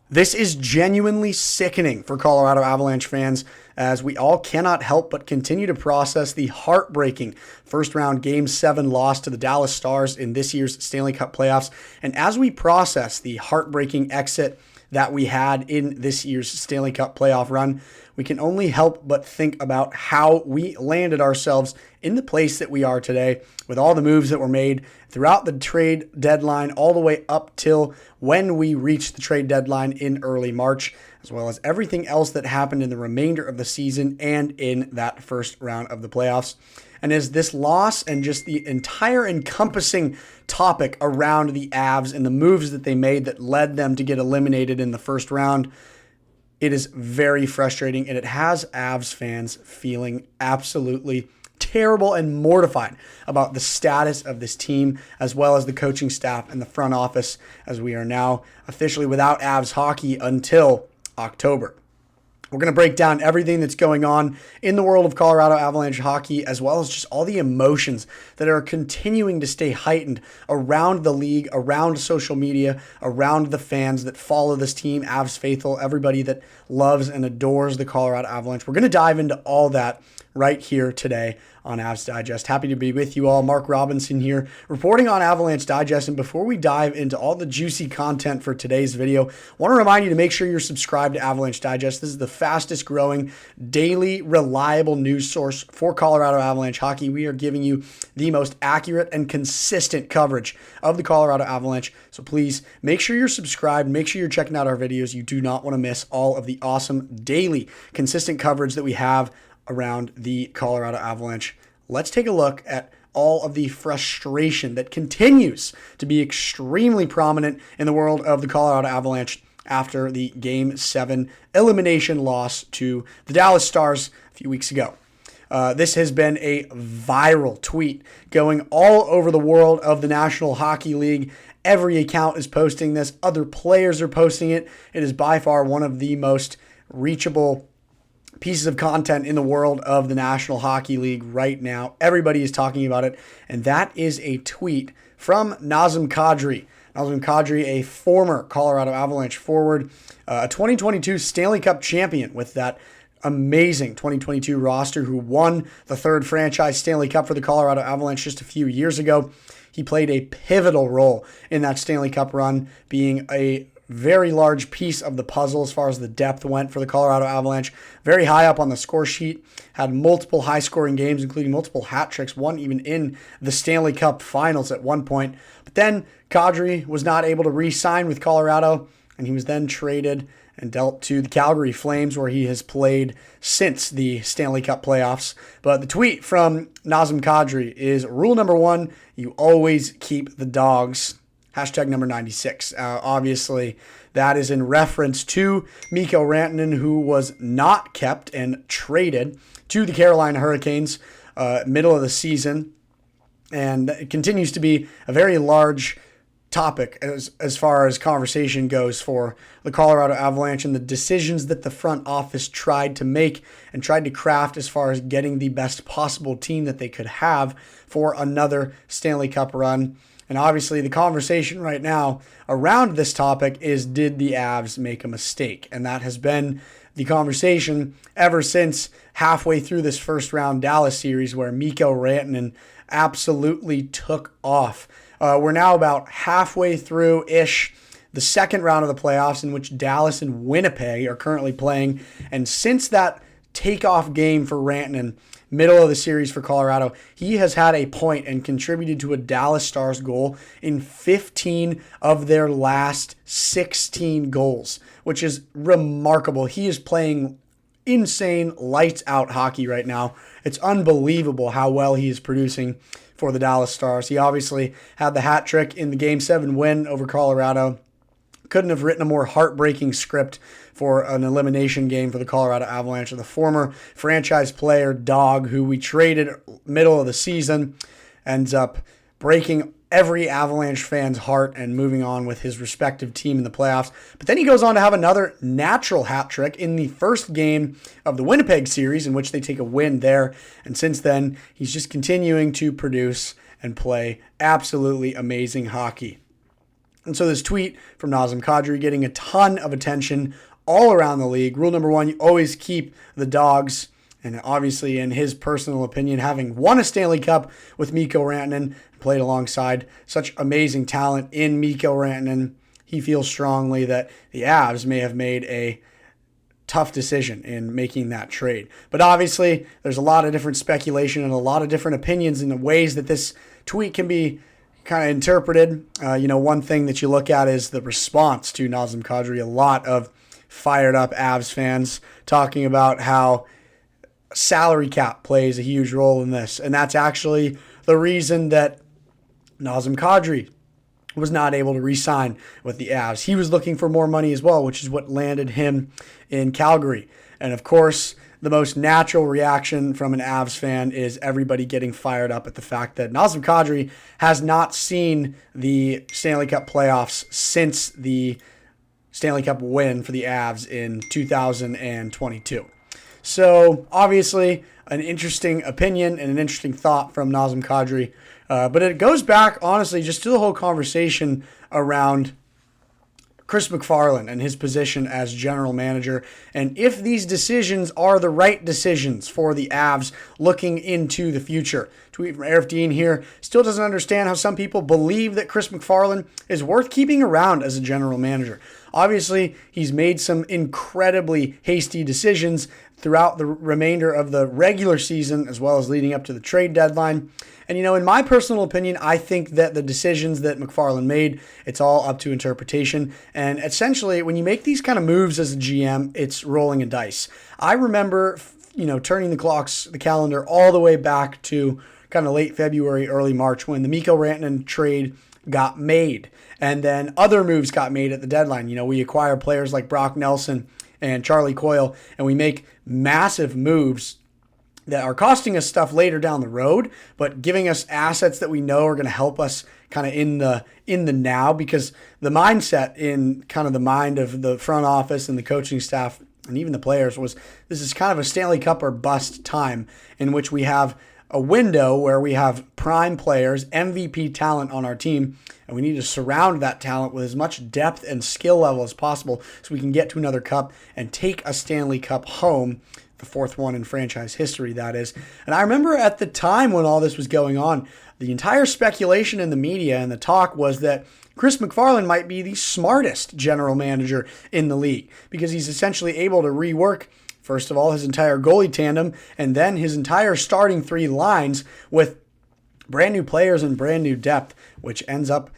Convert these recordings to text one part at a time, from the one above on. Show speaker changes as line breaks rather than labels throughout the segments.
This is genuinely sickening for Colorado Avalanche fans, as we all cannot help but continue to process the heartbreaking first round Game 7 loss to the Dallas Stars in this year's Stanley Cup playoffs. And as we process the heartbreaking exit that we had in this year's Stanley Cup playoff run, we can only help but think about how we landed ourselves in the place that we are today with all the moves that were made throughout the trade deadline all the way up till when we reached the trade deadline in early March, as well as everything else that happened in the remainder of the season and in that first round of the playoffs. And as this loss and just the entire encompassing topic around the Avs and the moves that they made that led them to get eliminated in the first round, it is very frustrating, and it has Avs fans feeling absolutely terrible and mortified about the status of this team, as well as the coaching staff and the front office, as we are now officially without Avs hockey until October. We're going to break down everything that's going on in the world of Colorado Avalanche hockey, as well as just all the emotions that are continuing to stay heightened around the league, around social media, around the fans that follow this team, Avs faithful, everybody that loves and adores the Colorado Avalanche. We're going to dive into all that right here today on Avs Digest. Happy to be with you all. Mark Robinson here, reporting on Avalanche Digest. And before we dive into all the juicy content for today's video, I want to remind you to make sure you're subscribed to Avalanche Digest. This is the fastest growing, daily, reliable news source for Colorado Avalanche hockey. We are giving you the most accurate and consistent coverage of the Colorado Avalanche. So please make sure you're subscribed. Make sure you're checking out our videos. You do not want to miss all of the awesome, daily, consistent coverage that we have around the Colorado Avalanche. Let's take a look at all of the frustration that continues to be extremely prominent in the world of the Colorado Avalanche after the Game 7 elimination loss to the Dallas Stars a few weeks ago. This has been a viral tweet going all over the world of the National Hockey League. Every account is posting this. Other players are posting it. It is by far one of the most reachable pieces of content in the world of the National Hockey League right now. Everybody is talking about it, and that is a tweet from Nazem Kadri. Nazem Kadri, a former Colorado Avalanche forward, a 2022 Stanley Cup champion with that amazing 2022 roster, who won the third franchise Stanley Cup for the Colorado Avalanche just a few years ago. He played a pivotal role in that Stanley Cup run, being a very large piece of the puzzle as far as the depth went for the Colorado Avalanche. Very high up on the score sheet, had multiple high-scoring games, including multiple hat tricks, one even in the Stanley Cup Finals at one point. But then Kadri was not able to re-sign with Colorado, and he was then traded and dealt to the Calgary Flames, where he has played since the Stanley Cup playoffs. But the tweet from Nazem Kadri is, rule number 1, you always keep the dogs. Hashtag number 96. Obviously, that is in reference to Mikko Rantanen, who was not kept and traded to the Carolina Hurricanes middle of the season. And it continues to be a very large topic as far as conversation goes for the Colorado Avalanche and the decisions that the front office tried to make and tried to craft as far as getting the best possible team that they could have for another Stanley Cup run. And obviously the conversation right now around this topic is, did the Avs make a mistake? And that has been the conversation ever since halfway through this first round Dallas series, where Mikko Rantanen absolutely took off. We're now about halfway through-ish the second round of the playoffs, in which Dallas and Winnipeg are currently playing. And since that takeoff game for Rantanen, middle of the series for Colorado, he has had a point and contributed to a Dallas Stars goal in 15 of their last 16 goals, which is remarkable. He is playing insane, lights-out hockey right now. It's unbelievable how well he is producing for the Dallas Stars. He obviously had the hat trick in the Game 7 win over Colorado. Couldn't have written a more heartbreaking script for an elimination game for the Colorado Avalanche. The former franchise player, Dog, who we traded middle of the season, ends up breaking every Avalanche fan's heart and moving on with his respective team in the playoffs. But then he goes on to have another natural hat trick in the first game of the Winnipeg series, in which they take a win there. And since then, he's just continuing to produce and play absolutely amazing hockey. And so this tweet from Nazem Kadri getting a ton of attention all around the league. Rule number one, you always keep the dogs. And obviously, in his personal opinion, having won a Stanley Cup with Mikko Rantanen, played alongside such amazing talent in Mikko Rantanen, he feels strongly that the Avs may have made a tough decision in making that trade. But obviously, there's a lot of different speculation and a lot of different opinions in the ways that this tweet can be kind of interpreted. One thing that you look at is the response to Nazem Kadri. A lot of fired up Avs fans talking about how salary cap plays a huge role in this. And that's actually the reason that Nazem Kadri was not able to re-sign with the Avs. He was looking for more money as well, which is what landed him in Calgary. And of course, the most natural reaction from an Avs fan is everybody getting fired up at the fact that Nazem Kadri has not seen the Stanley Cup playoffs since the Stanley Cup win for the Avs in 2022. So obviously an interesting opinion and an interesting thought from Nazem Kadri. But it goes back, honestly, just to the whole conversation around Chris MacFarland and his position as general manager, and if these decisions are the right decisions for the Avs looking into the future. Tweet from Arif Dean here. Still doesn't understand how some people believe that Chris MacFarland is worth keeping around as a general manager. Obviously, he's made some incredibly hasty decisions throughout the remainder of the regular season as well as leading up to the trade deadline. And, in my personal opinion, I think that the decisions that MacFarland made, it's all up to interpretation. And essentially, when you make these kind of moves as a GM, it's rolling a dice. I remember, turning the calendar all the way back to kind of late February, early March when the Mikko Rantanen trade got made. And then other moves got made at the deadline. We acquire players like Brock Nelson and Charlie Coyle, and we make massive moves that are costing us stuff later down the road, but giving us assets that we know are going to help us kind of in the now, because the mindset in kind of the mind of the front office and the coaching staff and even the players was this is kind of a Stanley Cup or bust time in which we have a window where we have prime players, MVP talent on our team, and we need to surround that talent with as much depth and skill level as possible so we can get to another cup and take a Stanley Cup home, the fourth one in franchise history, that is. And I remember at the time when all this was going on, the entire speculation in the media and the talk was that Chris MacFarland might be the smartest general manager in the league because he's essentially able to rework, first of all, his entire goalie tandem and then his entire starting three lines with brand new players and brand new depth, which ends up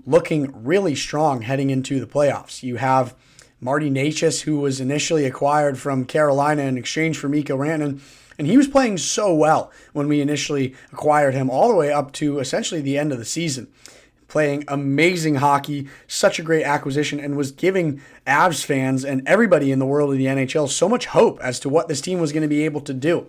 looking really strong heading into the playoffs. You have Marty Necas, who was initially acquired from Carolina in exchange for Mikko Rantanen, and he was playing so well when we initially acquired him all the way up to essentially the end of the season. Playing amazing hockey, such a great acquisition, and was giving Avs fans and everybody in the world of the NHL so much hope as to what this team was going to be able to do.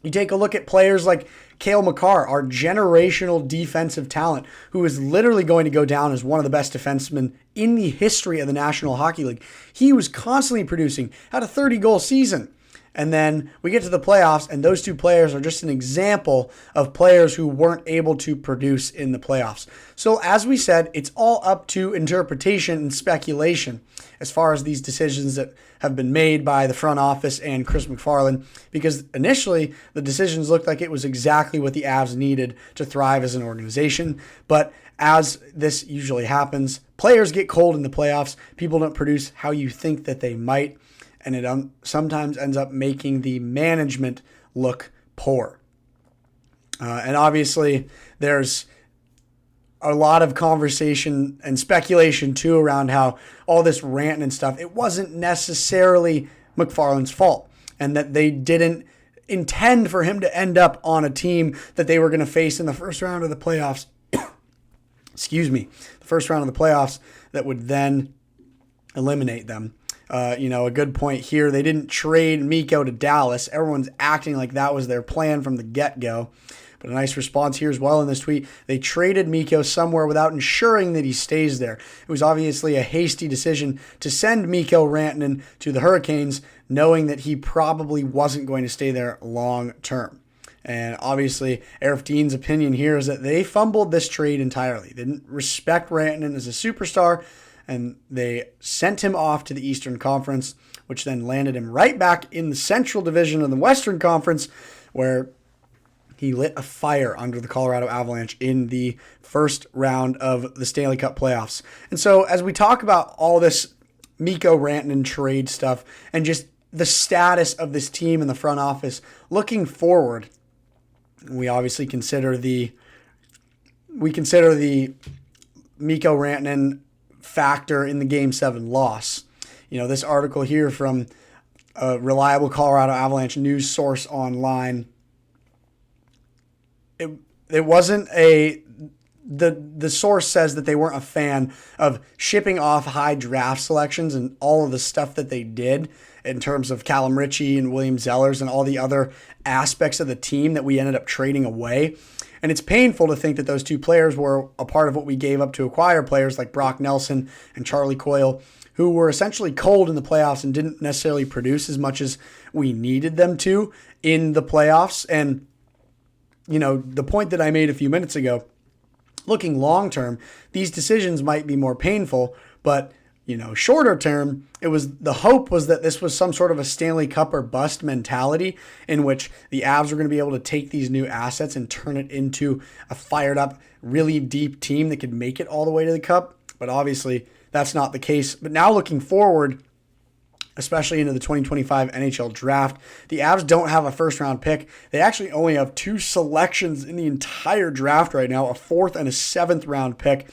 You take a look at players like Cale Makar, our generational defensive talent, who is literally going to go down as one of the best defensemen in the history of the National Hockey League. He was constantly producing, had a 30-goal season. And then we get to the playoffs, and those two players are just an example of players who weren't able to produce in the playoffs. So as we said, it's all up to interpretation and speculation as far as these decisions that have been made by the front office and Chris MacFarland, because initially the decisions looked like it was exactly what the Avs needed to thrive as an organization. But as this usually happens, players get cold in the playoffs. People don't produce how you think that they might. And it sometimes ends up making the management look poor. And obviously, there's a lot of conversation and speculation, too, around how all this ranting and stuff, it wasn't necessarily MacFarland's fault, and that they didn't intend for him to end up on a team that they were going to face in the first round of the playoffs. Excuse me. The first round of the playoffs that would then eliminate them. A good point here. They didn't trade Mikko to Dallas. Everyone's acting like that was their plan from the get-go. But a nice response here as well in this tweet. They traded Mikko somewhere without ensuring that he stays there. It was obviously a hasty decision to send Mikko Rantanen to the Hurricanes, knowing that he probably wasn't going to stay there long term. And obviously, Arif Dean's opinion here is that they fumbled this trade entirely. They didn't respect Rantanen as a superstar, and they sent him off to the Eastern Conference, which then landed him right back in the Central Division of the Western Conference, where he lit a fire under the Colorado Avalanche in the first round of the Stanley Cup playoffs. And so as we talk about all this Mikko Rantanen trade stuff and just the status of this team in the front office looking forward, we obviously consider the Mikko Rantanen factor in the Game 7 loss. This article here from a reliable Colorado Avalanche news source online, it wasn't the source says that they weren't a fan of shipping off high draft selections and all of the stuff that they did in terms of Callum Ritchie and William Zellers and all the other aspects of the team that we ended up trading away. And it's painful to think that those two players were a part of what we gave up to acquire players like Brock Nelson and Charlie Coyle, who were essentially cold in the playoffs and didn't necessarily produce as much as we needed them to in the playoffs. And, the point that I made a few minutes ago, looking long term, these decisions might be more painful, but shorter term, the hope was that this was some sort of a Stanley Cup or bust mentality in which the Avs were going to be able to take these new assets and turn it into a fired up, really deep team that could make it all the way to the Cup. But obviously that's not the case. But now looking forward, especially into the 2025 NHL draft, the Avs don't have a first round pick. They actually only have 2 selections in the entire draft right now, a 4th and a 7th round pick,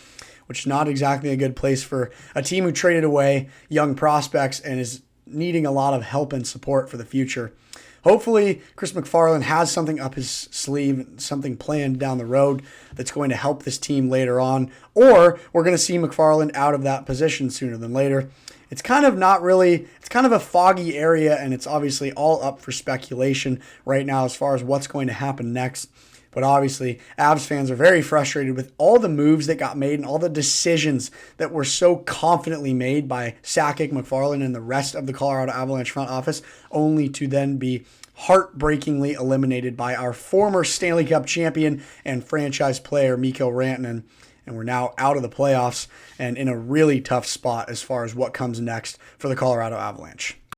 which is not exactly a good place for a team who traded away young prospects and is needing a lot of help and support for the future. Hopefully, Chris MacFarland has something up his sleeve, something planned down the road that's going to help this team later on, or we're going to see MacFarland out of that position sooner than later. It's kind of a foggy area, and it's obviously all up for speculation right now as far as what's going to happen next. But obviously, Avs fans are very frustrated with all the moves that got made and all the decisions that were so confidently made by Sakic, MacFarland, and the rest of the Colorado Avalanche front office, only to then be heartbreakingly eliminated by our former Stanley Cup champion and franchise player, Mikko Rantanen. And we're now out of the playoffs and in a really tough spot as far as what comes next for the Colorado Avalanche.